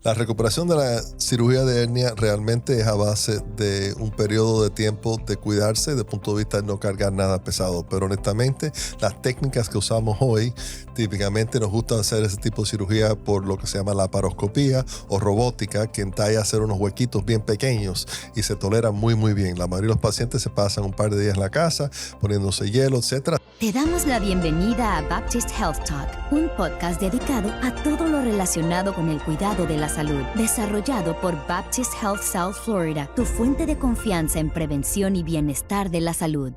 La recuperación de la cirugía de hernia realmente es a base de un periodo de tiempo de cuidarse desde el punto de vista de no cargar nada pesado. Pero honestamente, las técnicas que usamos hoy, típicamente nos gusta hacer ese tipo de cirugía por lo que se llama laparoscopía o robótica, que entalla hacer unos huequitos bien pequeños y se tolera muy bien. La mayoría de los pacientes se pasan un par de días en la casa poniéndose hielo, etc. Te damos la bienvenida a Baptist Health Talk, un podcast dedicado a todo lo relacionado con el cuidado de la salud, desarrollado por Baptist Health South Florida, tu fuente de confianza en prevención y bienestar de la salud.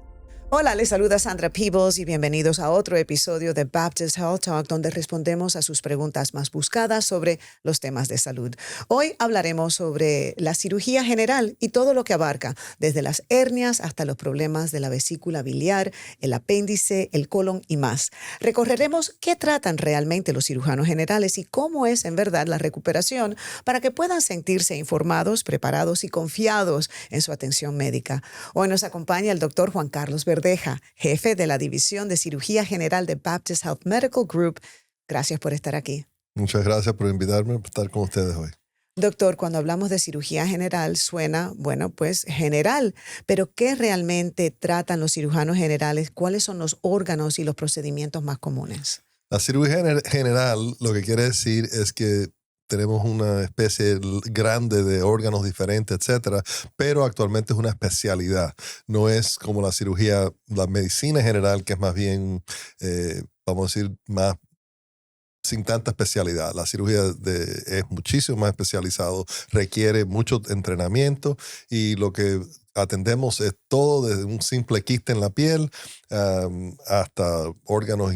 Hola, les saluda Sandra Peebles y bienvenidos a otro episodio de Baptist Health Talk, donde respondemos a sus preguntas más buscadas sobre los temas de salud. Hoy hablaremos sobre la cirugía general y todo lo que abarca, desde las hernias hasta los problemas de la vesícula biliar, el apéndice, el colon y más. Recorreremos qué tratan realmente los cirujanos generales y cómo es en verdad la recuperación para que puedan sentirse informados, preparados y confiados en su atención médica. Hoy nos acompaña el doctor Juan Carlos Verdeja, jefe de la División de Cirugía General de Baptist Health Medical Group. Gracias por estar aquí. Muchas gracias por invitarme a estar con ustedes hoy. Doctor, cuando hablamos de cirugía general suena, pues general, pero ¿qué realmente tratan los cirujanos generales? ¿Cuáles son los órganos y los procedimientos más comunes? La cirugía general lo que quiere decir es que tenemos una especie grande de órganos diferentes, etcétera, pero actualmente es una especialidad. No es como la cirugía, la medicina general, que es más bien, vamos a decir, más sin tanta especialidad. La cirugía es muchísimo más especializado, requiere mucho entrenamiento y lo que atendemos es todo desde un simple quiste en la piel hasta órganos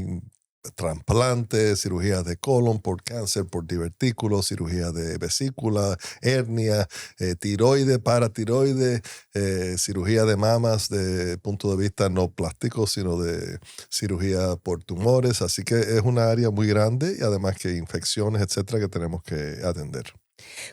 trasplantes, cirugías de colon por cáncer, por divertículos, cirugía de vesícula, hernia, tiroide, paratiroide, cirugía de mamas de punto de vista no plástico, sino de cirugía por tumores. Así que es una área muy grande y además que infecciones, etcétera, que tenemos que atender.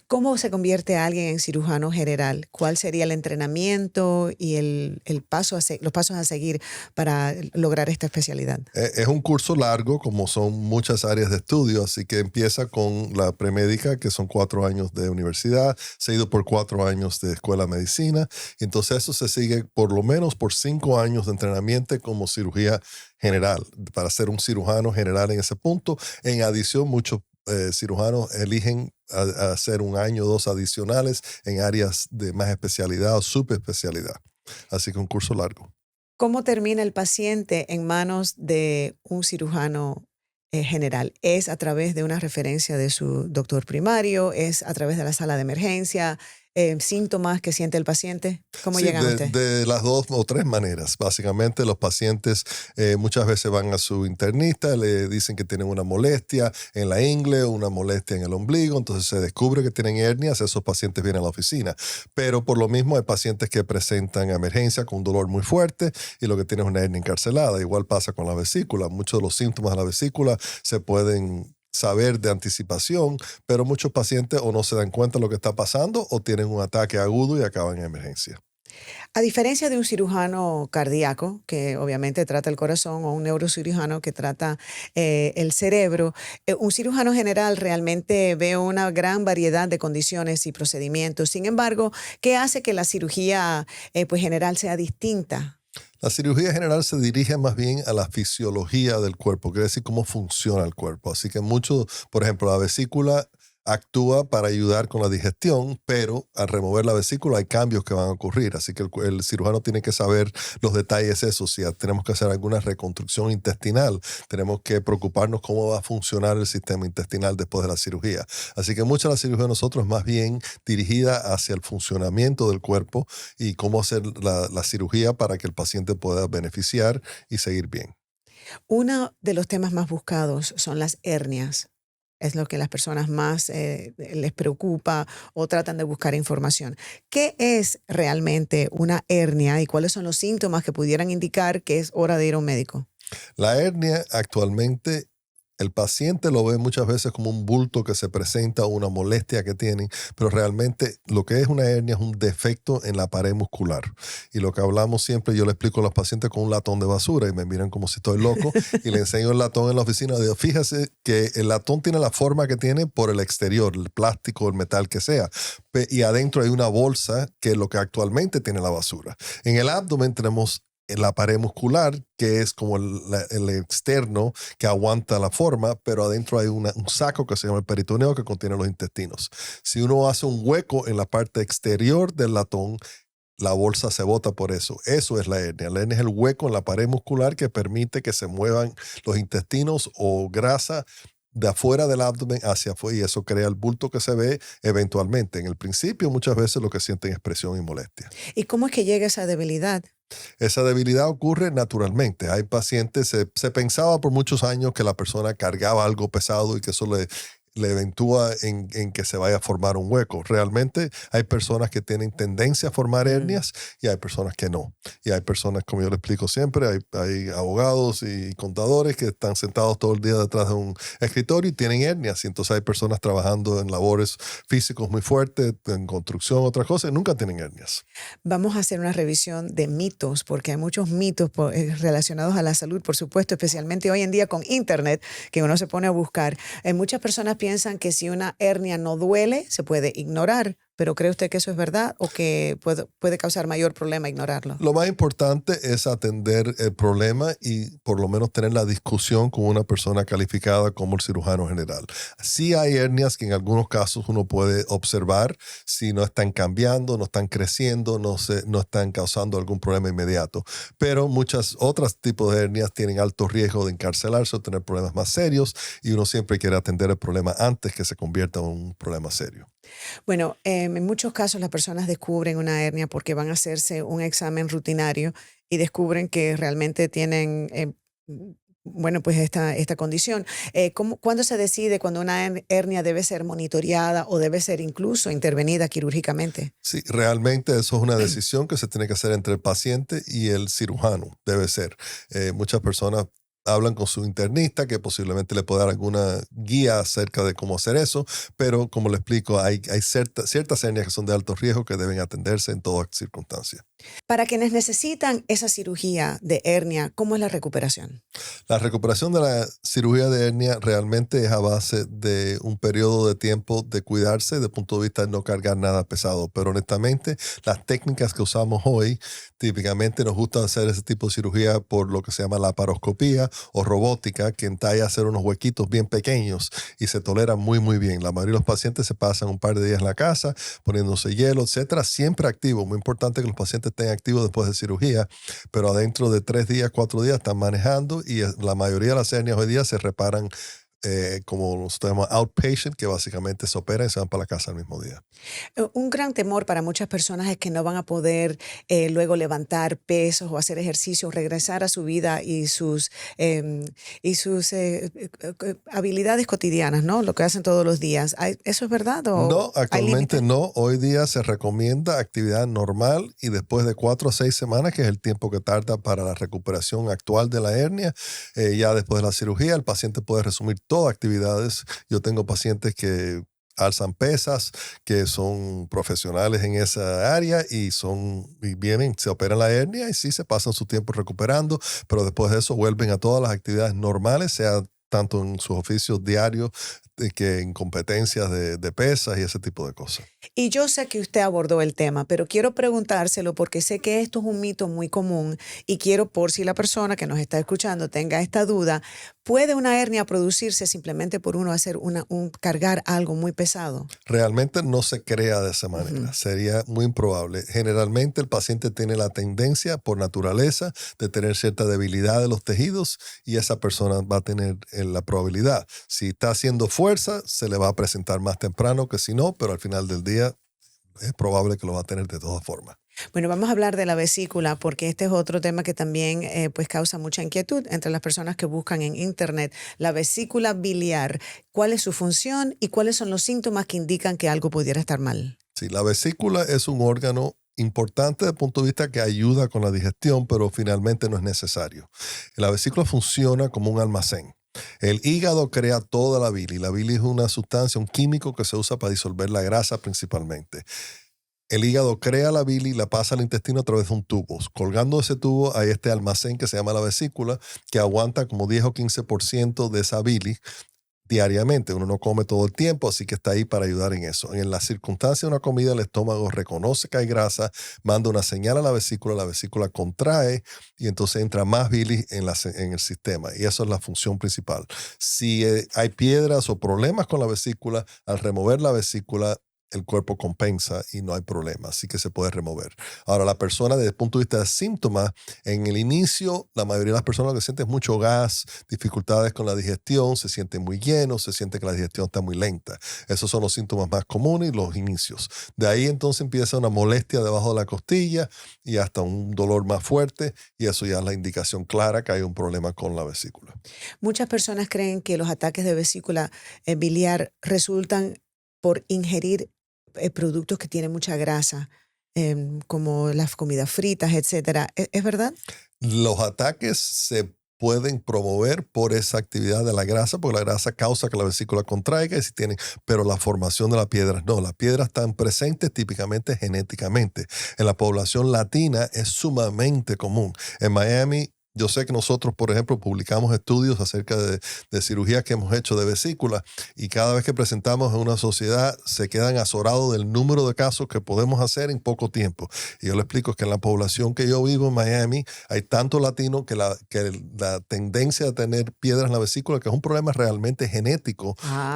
¿Cómo se convierte alguien en cirujano general? ¿Cuál sería el entrenamiento y los pasos a seguir para lograr esta especialidad? Es un curso largo, como son muchas áreas de estudio, así que empieza con la premédica, que son 4 años de universidad, seguido por 4 años de escuela de medicina. Entonces eso se sigue por lo menos por 5 años de entrenamiento como cirugía general, para ser un cirujano general en ese punto. En adición, muchos cirujanos eligen hacer 1 año o 2 adicionales en áreas de más especialidad o subespecialidad. Así que un curso largo. ¿Cómo termina el paciente en manos de un cirujano general? ¿Es a través de una referencia de su doctor primario? ¿Es a través de la sala de emergencia? ¿Síntomas que siente el paciente? ¿Cómo Sí, llegan a usted? de las 2 o 3 maneras. Básicamente los pacientes muchas veces van a su internista, le dicen que tienen una molestia en la ingle o una molestia en el ombligo, entonces se descubre que tienen hernias, esos pacientes vienen a la oficina. Pero por lo mismo hay pacientes que presentan emergencia con un dolor muy fuerte y lo que tienen es una hernia encarcelada. Igual pasa con la vesícula. Muchos de los síntomas de la vesícula se pueden saber de anticipación, pero muchos pacientes o no se dan cuenta de lo que está pasando o tienen un ataque agudo y acaban en emergencia. A diferencia de un cirujano cardíaco, que obviamente trata el corazón, o un neurocirujano que trata el cerebro, un cirujano general realmente ve una gran variedad de condiciones y procedimientos. Sin embargo, ¿qué hace que la cirugía general sea distinta? La cirugía general se dirige más bien a la fisiología del cuerpo, quiere decir cómo funciona el cuerpo. Así que mucho, por ejemplo, la vesícula actúa para ayudar con la digestión, pero al remover la vesícula hay cambios que van a ocurrir. Así que el cirujano tiene que saber los detalles esos. Si tenemos que hacer alguna reconstrucción intestinal, tenemos que preocuparnos cómo va a funcionar el sistema intestinal después de la cirugía. Así que mucha de la cirugía de nosotros es más bien dirigida hacia el funcionamiento del cuerpo y cómo hacer la cirugía para que el paciente pueda beneficiar y seguir bien. Uno de los temas más buscados son las hernias. Es lo que las personas más les preocupa o tratan de buscar información. ¿Qué es realmente una hernia y cuáles son los síntomas que pudieran indicar que es hora de ir a un médico? La hernia actualmente El paciente lo ve muchas veces como un bulto que se presenta o una molestia que tienen, pero realmente lo que es una hernia es un defecto en la pared muscular. Y lo que hablamos siempre, yo le explico a los pacientes con un latón de basura y me miran como si estoy loco y le enseño el latón en la oficina. Digo, fíjese que el latón tiene la forma que tiene por el exterior, el plástico, el metal que sea. Y adentro hay una bolsa que es lo que actualmente tiene la basura. En el abdomen tenemos la pared muscular, que es como el externo que aguanta la forma, pero adentro hay un saco que se llama el peritoneo que contiene los intestinos. Si uno hace un hueco en la parte exterior del latón, la bolsa se bota por eso. Eso es la hernia. La hernia es el hueco en la pared muscular que permite que se muevan los intestinos o grasa de afuera del abdomen hacia afuera, y eso crea el bulto que se ve eventualmente. En el principio, muchas veces lo que sienten es presión y molestia. ¿Y cómo es que llega esa debilidad? Esa debilidad ocurre naturalmente. Hay pacientes, se pensaba por muchos años que la persona cargaba algo pesado y que eso le eventúa en que se vaya a formar un hueco. Realmente hay personas que tienen tendencia a formar hernias y hay personas que no. Y hay personas, como yo le explico siempre, hay abogados y contadores que están sentados todo el día detrás de un escritorio y tienen hernias. Y entonces hay personas trabajando en labores físicos muy fuertes, en construcción, otras cosas, y nunca tienen hernias. Vamos a hacer una revisión de mitos, porque hay muchos mitos relacionados a la salud, por supuesto, especialmente hoy en día con Internet, que uno se pone a buscar. Muchas personas piensan que si una hernia no duele, se puede ignorar. ¿Pero cree usted que eso es verdad o que puede causar mayor problema ignorarlo? Lo más importante es atender el problema y por lo menos tener la discusión con una persona calificada como el cirujano general. Sí hay hernias que en algunos casos uno puede observar si no están cambiando, no están creciendo, no están causando algún problema inmediato. Pero muchos otros tipos de hernias tienen alto riesgo de encarcelarse o tener problemas más serios y uno siempre quiere atender el problema antes que se convierta en un problema serio. Bueno, en muchos casos las personas descubren una hernia porque van a hacerse un examen rutinario y descubren que realmente tienen, pues esta condición. ¿Cuándo se decide cuando una hernia debe ser monitoreada o debe ser incluso intervenida quirúrgicamente? Sí, realmente eso es una decisión que se tiene que hacer entre el paciente y el cirujano, debe ser. Muchas personas hablan con su internista que posiblemente le pueda dar alguna guía acerca de cómo hacer eso, pero como le explico, hay ciertas hernias que son de alto riesgo que deben atenderse en todas circunstancias. Para quienes necesitan esa cirugía de hernia, ¿cómo es la recuperación? La recuperación de la cirugía de hernia realmente es a base de un periodo de tiempo de cuidarse desde el punto de vista de no cargar nada pesado, pero honestamente las técnicas que usamos hoy, típicamente nos gusta hacer ese tipo de cirugía por lo que se llama laparoscopía o robótica, que entalla hacer unos huequitos bien pequeños y se tolera muy, muy bien. La mayoría de los pacientes se pasan un par de días en la casa poniéndose hielo, etcétera, siempre activo. Muy importante que los pacientes estén activos después de cirugía, pero adentro de 3 días, 4 días están manejando y la mayoría de las hernias hoy día se reparan como nosotros llamamos outpatient, que básicamente se operan y se van para la casa el mismo día. Un gran temor para muchas personas es que no van a poder luego levantar pesos o hacer ejercicio, regresar a su vida y sus habilidades cotidianas, ¿no? Lo que hacen todos los días. ¿Eso es verdad? No, actualmente no. Hoy día se recomienda actividad normal y después de 4 a 6 semanas, que es el tiempo que tarda para la recuperación actual de la hernia, ya después de la cirugía el paciente puede resumir todas actividades. Yo tengo pacientes que alzan pesas, que son profesionales en esa área y vienen, se operan la hernia y sí se pasan su tiempo recuperando, pero después de eso vuelven a todas las actividades normales, sea tanto en sus oficios diarios que en competencias de pesas y ese tipo de cosas. Y yo sé que usted abordó el tema, pero quiero preguntárselo porque sé que esto es un mito muy común y quiero, por si la persona que nos está escuchando tenga esta duda, ¿puede una hernia producirse simplemente por uno hacer cargar algo muy pesado? Realmente no se crea de esa manera. Uh-huh. Sería muy improbable. Generalmente el paciente tiene la tendencia por naturaleza de tener cierta debilidad de los tejidos y esa persona va a tener la probabilidad. Si está haciendo fuerza, se le va a presentar más temprano que si no, pero al final del día es probable que lo va a tener de todas formas. Bueno, vamos a hablar de la vesícula porque este es otro tema que también pues causa mucha inquietud entre las personas que buscan en Internet. La vesícula biliar, ¿cuál es su función y cuáles son los síntomas que indican que algo pudiera estar mal? Sí, la vesícula es un órgano importante desde el punto de vista que ayuda con la digestión, pero finalmente no es necesario. La vesícula funciona como un almacén. El hígado crea toda la bilis. La bilis es una sustancia, un químico que se usa para disolver la grasa principalmente. El hígado crea la bilis y la pasa al intestino a través de un tubo. Colgando ese tubo hay este almacén que se llama la vesícula, que aguanta como 10 o 15% de esa bilis diariamente. Uno no come todo el tiempo, así que está ahí para ayudar en eso. En la circunstancia de una comida, el estómago reconoce que hay grasa, manda una señal a la vesícula contrae y entonces entra más bilis en el sistema. Y eso es la función principal. Si hay piedras o problemas con la vesícula, al remover la vesícula, el cuerpo compensa y no hay problema, así que se puede remover. Ahora, la persona desde el punto de vista de síntomas, en el inicio, la mayoría de las personas lo que sienten es mucho gas, dificultades con la digestión, se siente muy lleno, se siente que la digestión está muy lenta. Esos son los síntomas más comunes y los inicios. De ahí entonces empieza una molestia debajo de la costilla y hasta un dolor más fuerte y eso ya es la indicación clara que hay un problema con la vesícula. Muchas personas creen que los ataques de vesícula biliar resultan por ingerir productos que tienen mucha grasa, como las comidas fritas, etcétera. ¿Es verdad? Los ataques se pueden promover por esa actividad de la grasa, porque la grasa causa que la vesícula contraiga, y si tienen, pero la formación de las piedras no. Las piedras están presentes típicamente genéticamente. En la población latina es sumamente común. En Miami, yo sé que nosotros, por ejemplo, publicamos estudios acerca de cirugías que hemos hecho de vesícula y cada vez que presentamos en una sociedad se quedan azorados del número de casos que podemos hacer en poco tiempo. Y yo les explico que en la población que yo vivo en Miami hay tanto latino que la tendencia a tener piedras en la vesícula, que es un problema realmente genético,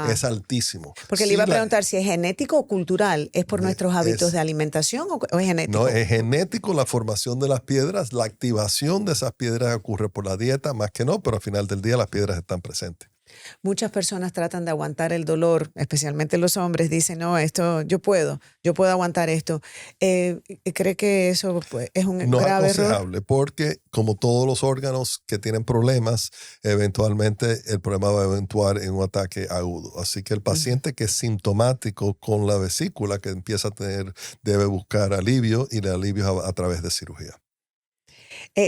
es altísimo. Porque le iba a preguntar si es genético o cultural, ¿es por nuestros hábitos de alimentación o es genético? No, es genético la formación de las piedras, la activación de esas piedras ocurre por la dieta, más que no, pero al final del día las piedras están presentes. Muchas personas tratan de aguantar el dolor, especialmente los hombres, dicen, no, esto yo puedo aguantar esto. ¿Cree que eso es un no grave es aconsejable error? Porque como todos los órganos que tienen problemas, eventualmente el problema va a eventuar en un ataque agudo. Así que el paciente que es sintomático con la vesícula, que empieza a tener, debe buscar alivio y el alivio es a través de cirugía.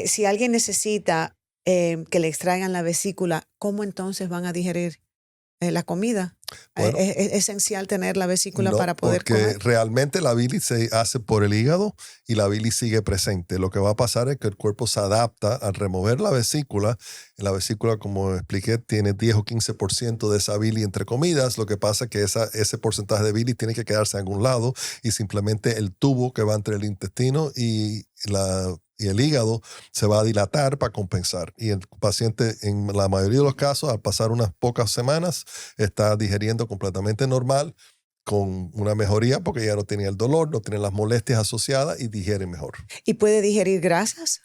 Si alguien necesita que le extraigan la vesícula, ¿cómo entonces van a digerir la comida? Bueno, ¿Es esencial tener la vesícula no, para poder porque comer? realmente la bilis se hace por el hígado y la bilis sigue presente. Lo que va a pasar es que el cuerpo se adapta al remover la vesícula. La vesícula, como expliqué, tiene 10 o 15% de esa bilis entre comidas. Lo que pasa es que ese porcentaje de bilis tiene que quedarse en algún lado y simplemente el tubo que va entre el intestino y el hígado se va a dilatar para compensar. Y el paciente, en la mayoría de los casos, al pasar unas pocas semanas, está digeriendo completamente normal, con una mejoría porque ya no tiene el dolor, no tiene las molestias asociadas y digiere mejor. ¿Y puede digerir grasas?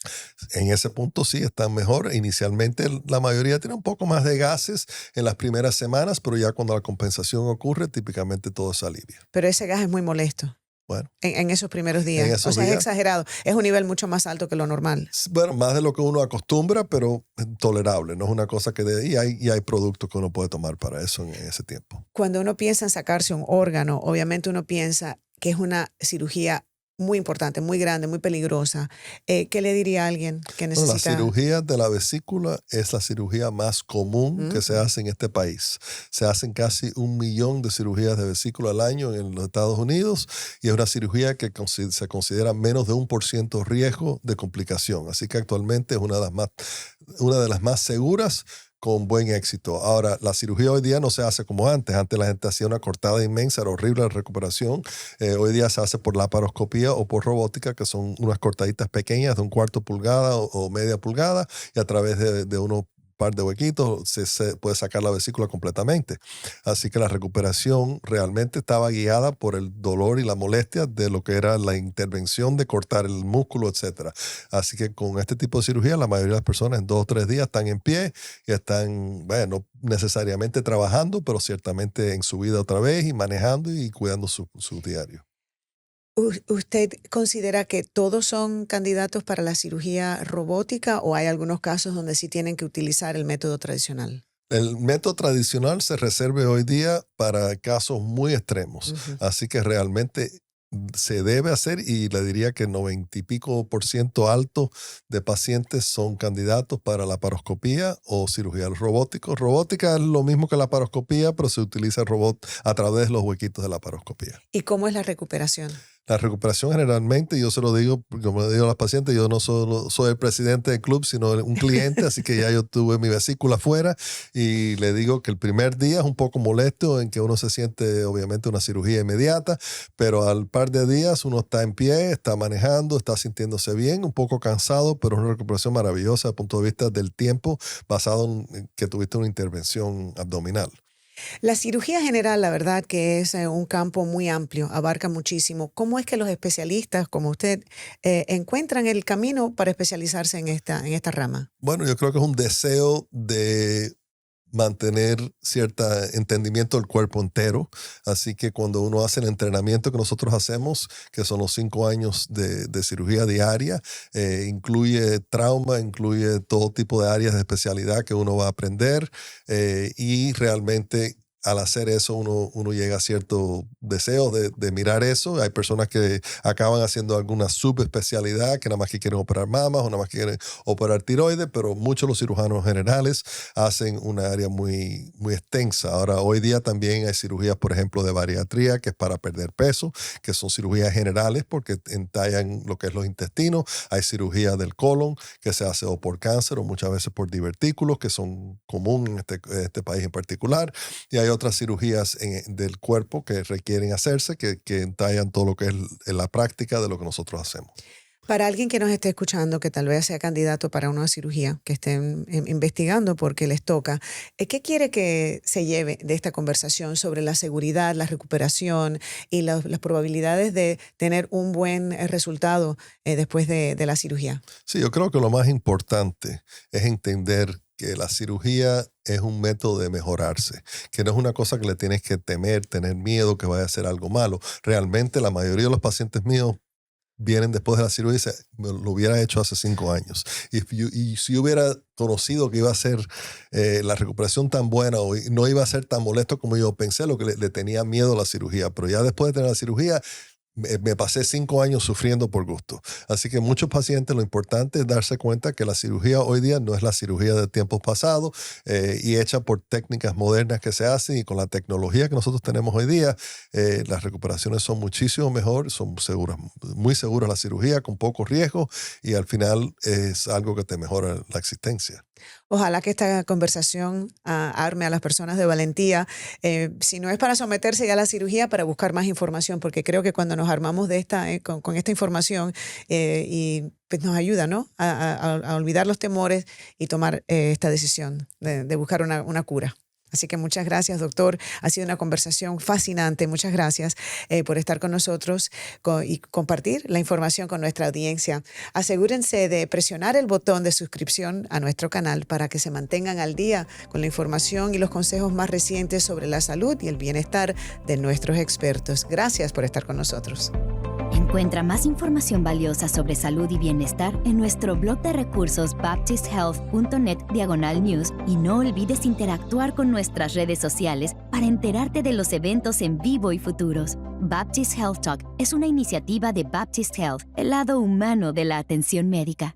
En ese punto sí están mejor. Inicialmente la mayoría tiene un poco más de gases en las primeras semanas, pero ya cuando la compensación ocurre, típicamente todo se alivia. Pero ese gas es muy molesto. Bueno, en esos primeros días. En esos o sea, días, es exagerado. Es un nivel mucho más alto que lo normal. Bueno, más de lo que uno acostumbra, pero tolerable. No es una cosa que... Y hay productos que uno puede tomar para eso en ese tiempo. Cuando uno piensa en sacarse un órgano, obviamente uno piensa que es una cirugía muy importante, muy grande, muy peligrosa. ¿Qué le diría a alguien que necesita? La cirugía de la vesícula es la cirugía más común que se hace en este país. Se hacen casi 1 millón de cirugías de vesícula al año en los Estados Unidos y es una cirugía que se considera menos de 1% riesgo de complicación. Así que actualmente es una de las más seguras, con buen éxito. Ahora, la cirugía hoy día no se hace como antes. Antes la gente hacía una cortada inmensa, era horrible la recuperación. Hoy día se hace por laparoscopía o por robótica, que son unas cortaditas pequeñas de 1/4 pulgada o media pulgada, y a través de unos par de huequitos se puede sacar la vesícula completamente. Así que la recuperación realmente estaba guiada por el dolor y la molestia de lo que era la intervención de cortar el músculo, etc. Así que con este tipo de cirugía la mayoría de las personas en 2 o 3 días están en pie y están, bueno, no necesariamente trabajando, pero ciertamente en su vida otra vez y manejando y cuidando su diario. ¿Usted considera que todos son candidatos para la cirugía robótica o hay algunos casos donde sí tienen que utilizar el método tradicional? El método tradicional se reserva hoy día para casos muy extremos. Así que realmente se debe hacer, y le diría que 90 y pico % alto de pacientes son candidatos para laparoscopía o cirugía robótica. Robótica es lo mismo que la laparoscopía, pero se utiliza el robot a través de los huequitos de la laparoscopía. ¿Y cómo es la recuperación? La recuperación generalmente, yo se lo digo, como le digo a los pacientes, yo no solo soy el presidente del club, sino un cliente, así que ya yo tuve mi vesícula afuera y le digo que el primer día es un poco molesto en que uno se siente obviamente una cirugía inmediata, pero al par de días uno está en pie, está manejando, está sintiéndose bien, un poco cansado, pero es una recuperación maravillosa desde el punto de vista del tiempo basado en que tuviste una intervención abdominal. La cirugía general, la verdad que es un campo muy amplio, abarca muchísimo. ¿Cómo es que los especialistas como usted encuentran el camino para especializarse en esta rama? Bueno, yo creo que es un deseo de mantener cierto entendimiento del cuerpo entero. Así que cuando uno hace el entrenamiento que nosotros hacemos, que son los 5 años de cirugía diaria, incluye trauma, incluye todo tipo de áreas de especialidad que uno va a aprender y realmente al hacer eso uno llega a cierto deseo de mirar eso. Hay personas que acaban haciendo alguna subespecialidad, que nada más que quieren operar mamas o nada más que quieren operar tiroides, pero muchos de los cirujanos generales hacen una área muy, muy extensa. Ahora, hoy día también hay cirugías, por ejemplo, de bariatría, que es para perder peso, que son cirugías generales porque entallan lo que es los intestinos. Hay cirugía del colon, que se hace o por cáncer o muchas veces por divertículos, que son comunes en este país en particular. Y hay otras cirugías del cuerpo que requieren hacerse, que entallan todo lo que es la práctica de lo que nosotros hacemos. Para alguien que nos esté escuchando, que tal vez sea candidato para una cirugía, que estén investigando porque les toca, ¿qué quiere que se lleve de esta conversación sobre la seguridad, la recuperación y las probabilidades de tener un buen resultado después de la cirugía? Sí, yo creo que lo más importante es entender que la cirugía es un método de mejorarse, que no es una cosa que le tienes que temer, tener miedo que vaya a ser algo malo. Realmente la mayoría de los pacientes míos vienen después de la cirugía y dicen, lo hubiera hecho hace 5 años. Y si hubiera conocido que iba a ser la recuperación tan buena o no iba a ser tan molesto como yo pensé, lo que le tenía miedo a la cirugía. Pero ya después de tener la cirugía, me pasé 5 años sufriendo por gusto. Así que muchos pacientes, lo importante es darse cuenta que la cirugía hoy día no es la cirugía de tiempos pasados y hecha por técnicas modernas que se hacen, y con la tecnología que nosotros tenemos hoy día, las recuperaciones son muchísimo mejor, son seguras, muy seguras la cirugía, con poco riesgo, y al final es algo que te mejora la existencia. Ojalá que esta conversación arme a las personas de valentía, si no es para someterse ya a la cirugía, para buscar más información, porque creo que cuando nos armamos de con esta información y pues nos ayuda, ¿no? a olvidar los temores y tomar esta decisión de buscar una cura. Así que muchas gracias, doctor. Ha sido una conversación fascinante. Muchas gracias por estar con nosotros y compartir la información con nuestra audiencia. Asegúrense de presionar el botón de suscripción a nuestro canal para que se mantengan al día con la información y los consejos más recientes sobre la salud y el bienestar de nuestros expertos. Gracias por estar con nosotros. Encuentra más información valiosa sobre salud y bienestar en nuestro blog de recursos baptisthealth.net/news, y no olvides interactuar con nuestras redes sociales para enterarte de los eventos en vivo y futuros. Baptist Health Talk es una iniciativa de Baptist Health, el lado humano de la atención médica.